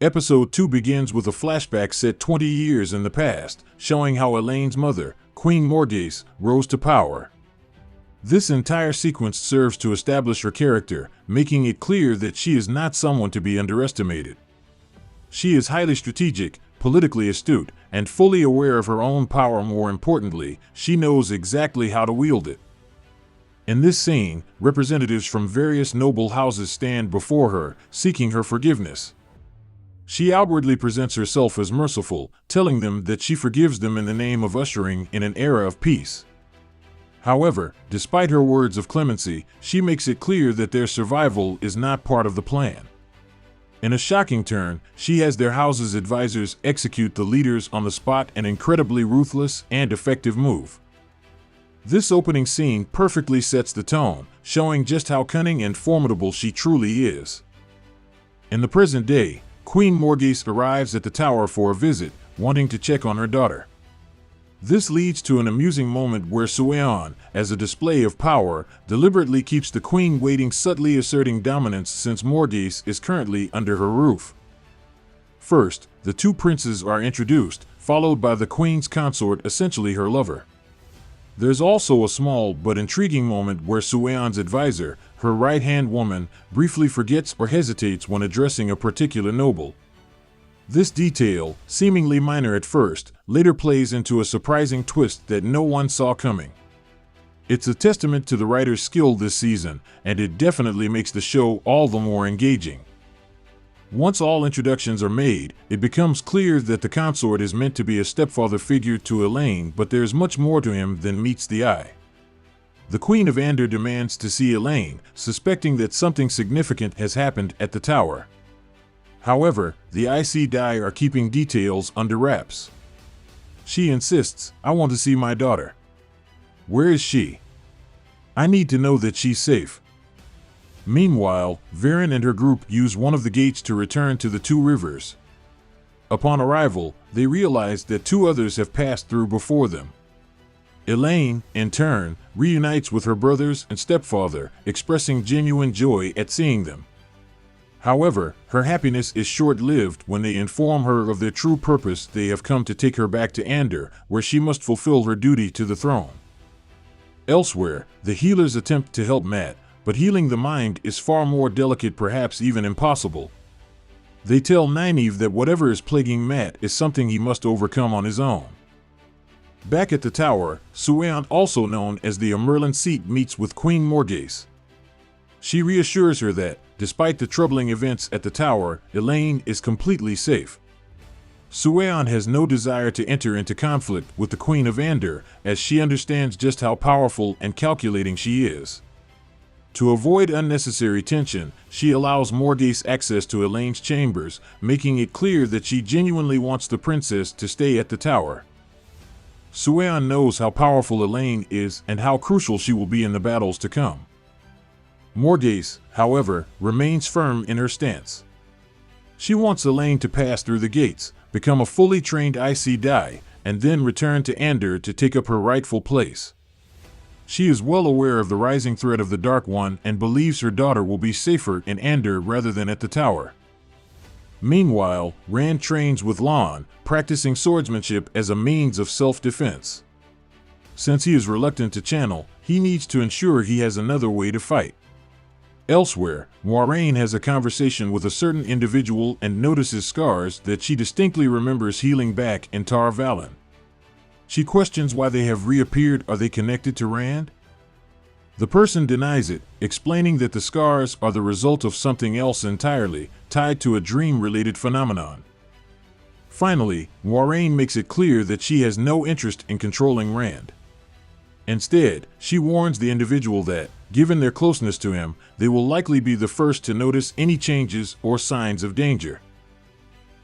Episode 2 begins with a flashback set 20 years in the past, showing how Elaine's mother, Queen Morgase, rose to power. This entire sequence serves to establish her character, making it clear that she is not someone to be underestimated. She is highly strategic, politically astute, and fully aware of her own power. More importantly, she knows exactly how to wield it. In this scene, representatives from various noble houses stand before her, seeking her forgiveness. She outwardly presents herself as merciful, telling them that she forgives them in the name of ushering in an era of peace. However, despite her words of clemency, she makes it clear that their survival is not part of the plan. In a shocking turn, she has their house's advisors execute the leaders on the spot, an incredibly ruthless and effective move. This opening scene perfectly sets the tone, showing just how cunning and formidable she truly is. In the present day, Queen Morgase arrives at the tower for a visit, wanting to check on her daughter. This leads to an amusing moment where Sueon, as a display of power, deliberately keeps the queen waiting, subtly asserting dominance since Morgase is currently under her roof. First, the two princes are introduced, followed by the queen's consort, essentially her lover. There's also a small but intriguing moment where Sueon's advisor, her right-hand woman, briefly forgets or hesitates when addressing a particular noble. This detail, seemingly minor at first, later plays into a surprising twist that no one saw coming. It's a testament to the writer's skill this season, and it definitely makes the show all the more engaging. Once all introductions are made, it becomes clear that the consort is meant to be a stepfather figure to Elaine, but there's much more to him than meets the eye. The Queen of Ander demands to see Elaine, suspecting that something significant has happened at the tower. However, the Aes Sedai are keeping details under wraps. She insists, "I want to see my daughter. Where is she? I need to know that she's safe." Meanwhile, Perrin and her group use one of the gates to return to the Two Rivers. Upon arrival, they realize that two others have passed through before them. Elaine, in turn, reunites with her brothers and stepfather, expressing genuine joy at seeing them. However, her happiness is short-lived when they inform her of their true purpose. They have come to take her back to Ander, where she must fulfill her duty to the throne. Elsewhere, the healers attempt to help Mat, but healing the mind is far more delicate, perhaps even impossible. They tell Nynaeve that whatever is plaguing Mat is something he must overcome on his own. Back at the tower, Sueon, also known as the Merlin Seat, meets with Queen Morgase. She reassures her that, despite the troubling events at the tower, Elaine is completely safe. Sueon has no desire to enter into conflict with the Queen of Ander, as she understands just how powerful and calculating she is. To avoid unnecessary tension, she allows Morgase access to Elaine's chambers, making it clear that she genuinely wants the princess to stay at the tower. Sueon knows how powerful Elaine is and how crucial she will be in the battles to come. Morgase, however, remains firm in her stance. She wants Elaine to pass through the gates, become a fully trained Aes Sedai, and then return to Ander to take up her rightful place. She is well aware of the rising threat of the Dark One and believes her daughter will be safer in Ander rather than at the tower. Meanwhile, Rand trains with Lan, practicing swordsmanship as a means of self-defense. Since he is reluctant to channel, he needs to ensure he has another way to fight. Elsewhere, Moiraine has a conversation with a certain individual and notices scars that she distinctly remembers healing back in Tar Valon. She questions why they have reappeared. Are they connected to Rand? The person denies it, explaining that the scars are the result of something else entirely, tied to a dream-related phenomenon. Finally, Moiraine makes it clear that she has no interest in controlling Rand. Instead, she warns the individual that, given their closeness to him, they will likely be the first to notice any changes or signs of danger.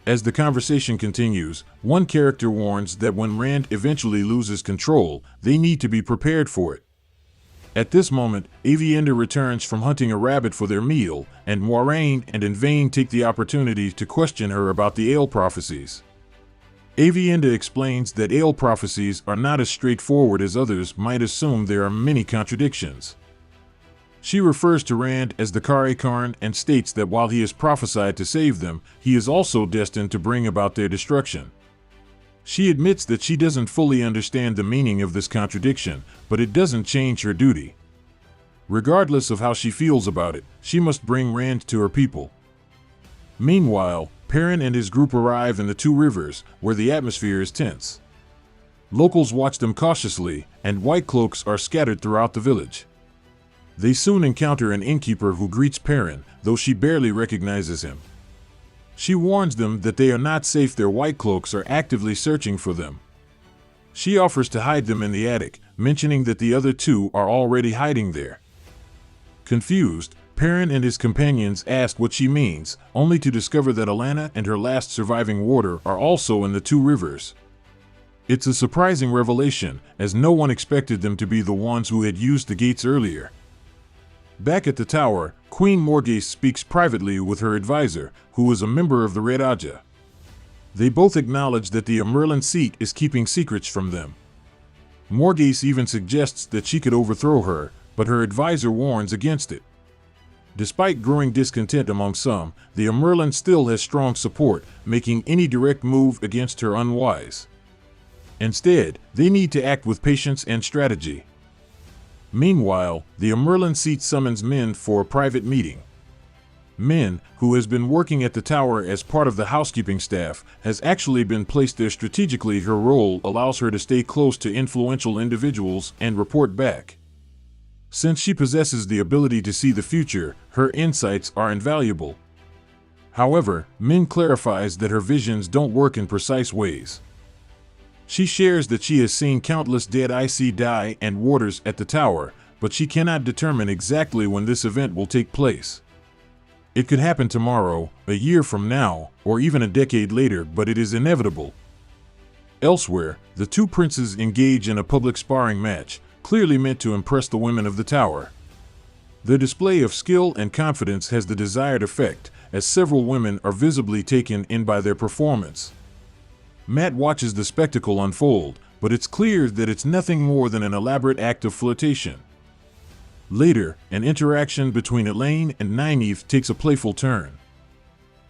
As the conversation continues, one character warns that when Rand eventually loses control, they need to be prepared for it. At this moment, Avienda returns from hunting a rabbit for their meal, and Moiraine and Egwene take the opportunity to question her about the Ale prophecies. Avienda explains that Ale prophecies are not as straightforward as others might assume. There are many contradictions. She refers to Rand as the Kare Karn and states that while he is prophesied to save them, he is also destined to bring about their destruction. She admits that she doesn't fully understand the meaning of this contradiction, but it doesn't change her duty. Regardless of how she feels about it, she must bring Rand to her people. Meanwhile, Perrin and his group arrive in the Two Rivers, where the atmosphere is tense. Locals watch them cautiously, and white cloaks are scattered throughout the village. They soon encounter an innkeeper who greets Perrin, though she barely recognizes him. She warns them that they are not safe. Their white cloaks are actively searching for them. She offers to hide them in the attic, mentioning that the other two are already hiding there. Confused, Perrin and his companions ask what she means, only to discover that Alanna and her last surviving warder are also in the Two Rivers. It's a surprising revelation, as no one expected them to be the ones who had used the gates earlier. Back at the tower, Queen Morgase speaks privately with her advisor, who is a member of the Red Ajah. They both acknowledge that the Amyrlin seat is keeping secrets from them. Morgase even suggests that she could overthrow her, but her advisor warns against it. Despite growing discontent among some, the Amyrlin still has strong support, making any direct move against her unwise. Instead, they need to act with patience and strategy. Meanwhile, the Amyrlin seat summons Min for a private meeting. Min, who has been working at the tower as part of the housekeeping staff, has actually been placed there strategically. Her role allows her to stay close to influential individuals and report back. Since she possesses the ability to see the future, her insights are invaluable. However, Min clarifies that her visions don't work in precise ways. She shares that she has seen countless dead Aes Sedai and warders at the tower, but she cannot determine exactly when this event will take place. It could happen tomorrow, a year from now, or even a decade later, but it is inevitable. Elsewhere, the two princes engage in a public sparring match, clearly meant to impress the women of the tower. Their display of skill and confidence has the desired effect, as several women are visibly taken in by their performance. Matt watches the spectacle unfold, but it's clear that it's nothing more than an elaborate act of flirtation. Later, an interaction between Elaine and Nynaeve takes a playful turn.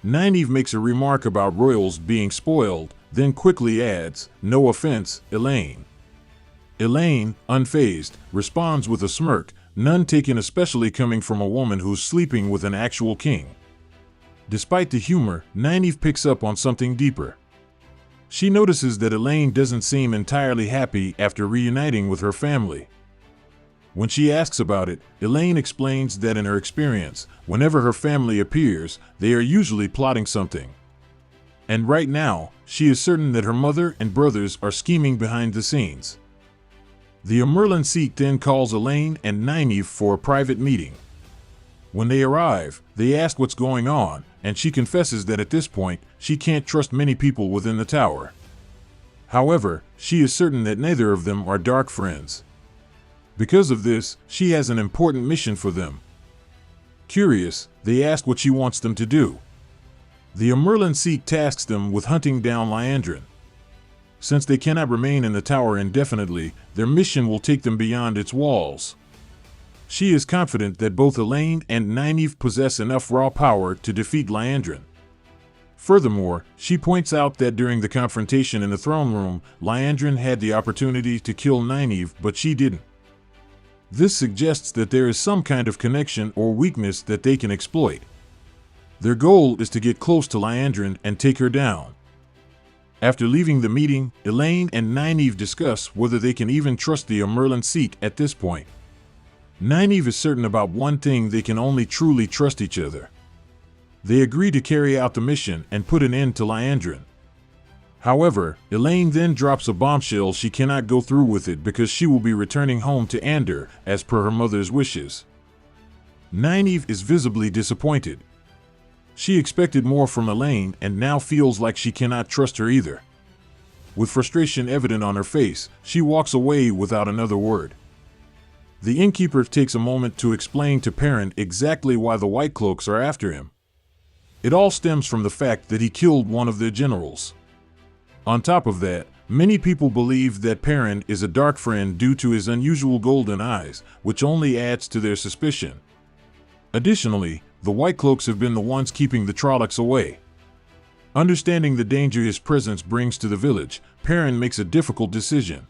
Nynaeve makes a remark about royals being spoiled, then quickly adds, "No offense, Elaine." Elaine, unfazed, responds with a smirk, none taken especially coming from a woman who's sleeping with an actual king. Despite the humor, Nynaeve picks up on something deeper. She notices that Elaine doesn't seem entirely happy after reuniting with her family. When she asks about it, Elaine explains that in her experience, whenever her family appears, they are usually plotting something. And right now, she is certain that her mother and brothers are scheming behind the scenes. The Amyrlin seat then calls Elaine and Nynaeve for a private meeting. When they arrive, they ask what's going on, and she confesses that at this point, she can't trust many people within the tower. However, she is certain that neither of them are dark friends. Because of this, she has an important mission for them. Curious, they ask what she wants them to do. The Amyrlin seat tasks them with hunting down Liandrin. Since they cannot remain in the tower indefinitely, their mission will take them beyond its walls. She is confident that both Elaine and Nynaeve possess enough raw power to defeat Liandrin. Furthermore, she points out that during the confrontation in the throne room, Liandrin had the opportunity to kill Nynaeve, but she didn't. This suggests that there is some kind of connection or weakness that they can exploit. Their goal is to get close to Liandrin and take her down. After leaving the meeting, Elaine and Nynaeve discuss whether they can even trust the Amyrlin seat at this point. Nynaeve is certain about one thing: they can only truly trust each other. They agree to carry out the mission and put an end to Liandrin. However, Elaine then drops a bombshell: she cannot go through with it because she will be returning home to Ander, as per her mother's wishes. Nynaeve is visibly disappointed. She expected more from Elaine and now feels like she cannot trust her either. With frustration evident on her face, she walks away without another word. The innkeeper takes a moment to explain to Perrin exactly why the White Cloaks are after him. It all stems from the fact that he killed one of their generals. On top of that, many people believe that Perrin is a dark friend due to his unusual golden eyes, which only adds to their suspicion. Additionally, the White Cloaks have been the ones keeping the Trollocs away. Understanding the danger his presence brings to the village, Perrin makes a difficult decision.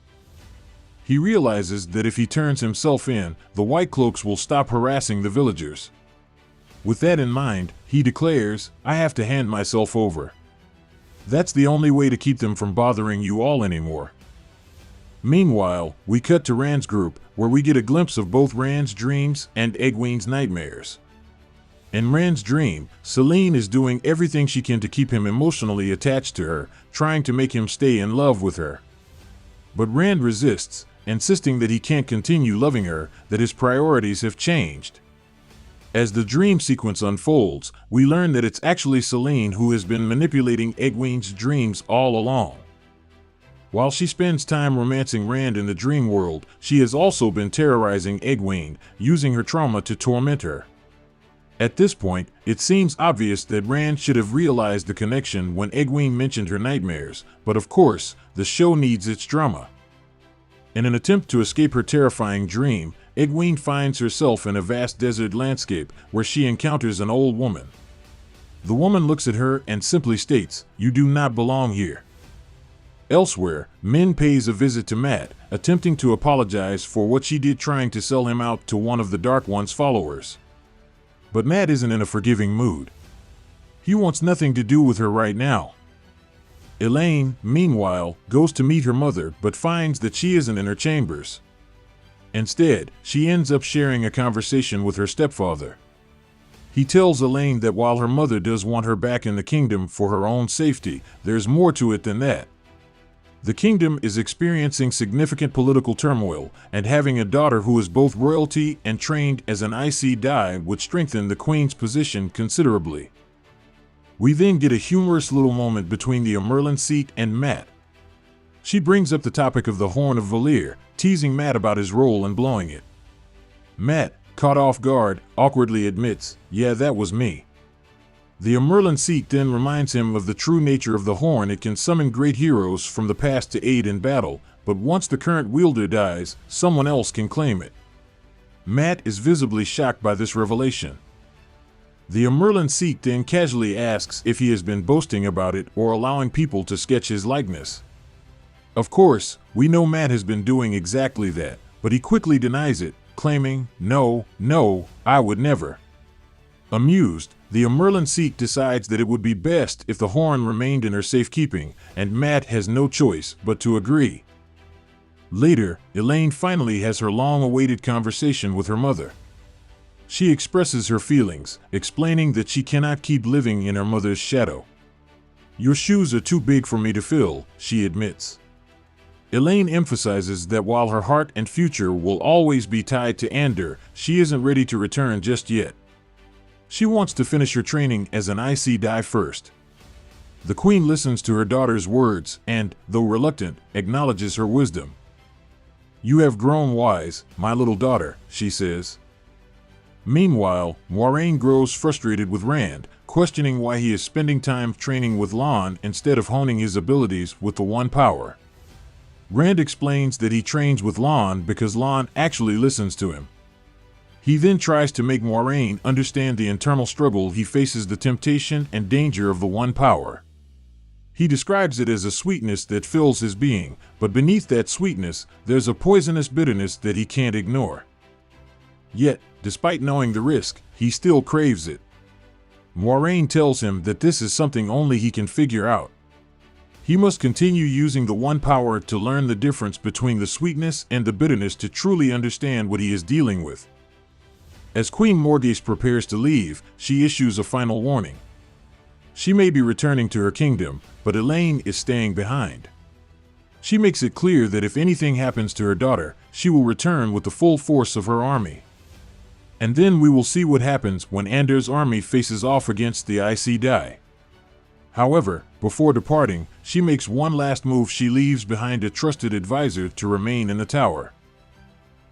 He realizes that if he turns himself in, the White Cloaks will stop harassing the villagers. With that in mind, he declares, "I have to hand myself over. That's the only way to keep them from bothering you all anymore." Meanwhile, we cut to Rand's group, where we get a glimpse of both Rand's dreams and Egwene's nightmares. In Rand's dream, Selene is doing everything she can to keep him emotionally attached to her, trying to make him stay in love with her. But Rand resists, insisting that he can't continue loving her, that his priorities have changed. As the dream sequence unfolds, we learn that it's actually Selene who has been manipulating Egwene's dreams all along. While she spends time romancing Rand in the dream world, she has also been terrorizing Egwene, using her trauma to torment her. At this point, it seems obvious that Rand should have realized the connection when Egwene mentioned her nightmares, but of course, the show needs its drama. In an attempt to escape her terrifying dream, Egwene finds herself in a vast desert landscape where she encounters an old woman. The woman looks at her and simply states, "You do not belong here." Elsewhere, Min pays a visit to Mat, attempting to apologize for what she did trying to sell him out to one of the Dark One's followers. But Mat isn't in a forgiving mood. He wants nothing to do with her right now. Elaine, meanwhile, goes to meet her mother but finds that she isn't in her chambers. Instead, she ends up sharing a conversation with her stepfather. He tells Elaine that while her mother does want her back in the kingdom for her own safety, there's more to it than that. The kingdom is experiencing significant political turmoil, and having a daughter who is both royalty and trained as an Aes Sedai would strengthen the queen's position considerably. We then get a humorous little moment between the Merlin seat and Mat. She brings up the topic of the Horn of Valere, teasing Mat about his role in blowing it. Mat, caught off guard, awkwardly admits, "Yeah, that was me." The Merlin seat then reminds him of the true nature of the horn. It can summon great heroes from the past to aid in battle, but once the current wielder dies, someone else can claim it. Mat is visibly shocked by this revelation. The Merlin seat then casually asks if he has been boasting about it or allowing people to sketch his likeness. Of course, we know Mat has been doing exactly that, but he quickly denies it, claiming, No, I would never." Amused, the Merlin seat decides that it would be best if the horn remained in her safekeeping, and Mat has no choice but to agree. Later, Elaine finally has her long-awaited conversation with her mother. She expresses her feelings, explaining that she cannot keep living in her mother's shadow. "Your shoes are too big for me to fill," she admits. Elaine emphasizes that while her heart and future will always be tied to Andor, she isn't ready to return just yet. She wants to finish her training as an Aes Sedai first. The queen listens to her daughter's words and, though reluctant, acknowledges her wisdom. "You have grown wise, my little daughter," she says. Meanwhile, Moiraine grows frustrated with Rand, questioning why he is spending time training with Lan instead of honing his abilities with the One Power. Rand explains that he trains with Lan because Lan actually listens to him. He then tries to make Moiraine understand the internal struggle he faces, the temptation and danger of the One Power. He describes it as a sweetness that fills his being, but beneath that sweetness, there's a poisonous bitterness that he can't ignore. Yet, despite knowing the risk, he still craves it. Moiraine tells him that this is something only he can figure out. He must continue using the One Power to learn the difference between the sweetness and the bitterness to truly understand what he is dealing with. As Queen Morgase prepares to leave, she issues a final warning. She may be returning to her kingdom, but Elaine is staying behind. She makes it clear that if anything happens to her daughter, she will return with the full force of her army. And then we will see what happens when Andor's army faces off against the Aes Sedai. However, before departing, she makes one last move. She leaves behind a trusted advisor to remain in the tower.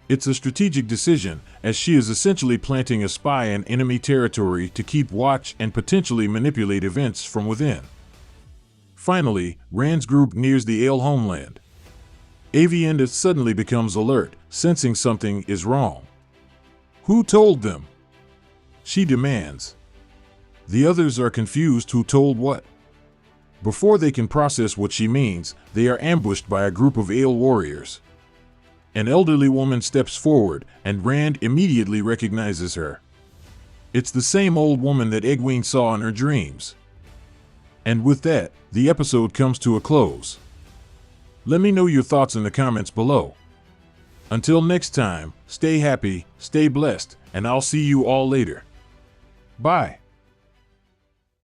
It's a strategic decision, as she is essentially planting a spy in enemy territory to keep watch and potentially manipulate events from within. Finally, Rand's group nears the Ale homeland. Aviendha suddenly becomes alert, sensing something is wrong. Who told them? she demands. The others are confused who told what. Before they can process what she means, they are ambushed by a group of Ale warriors. An elderly woman steps forward, and Rand immediately recognizes her. It's the same old woman that Egwene saw in her dreams. And with that, the episode comes to a close. Let me know your thoughts in the comments below. Until next time, stay happy, stay blessed, and I'll see you all later. Bye.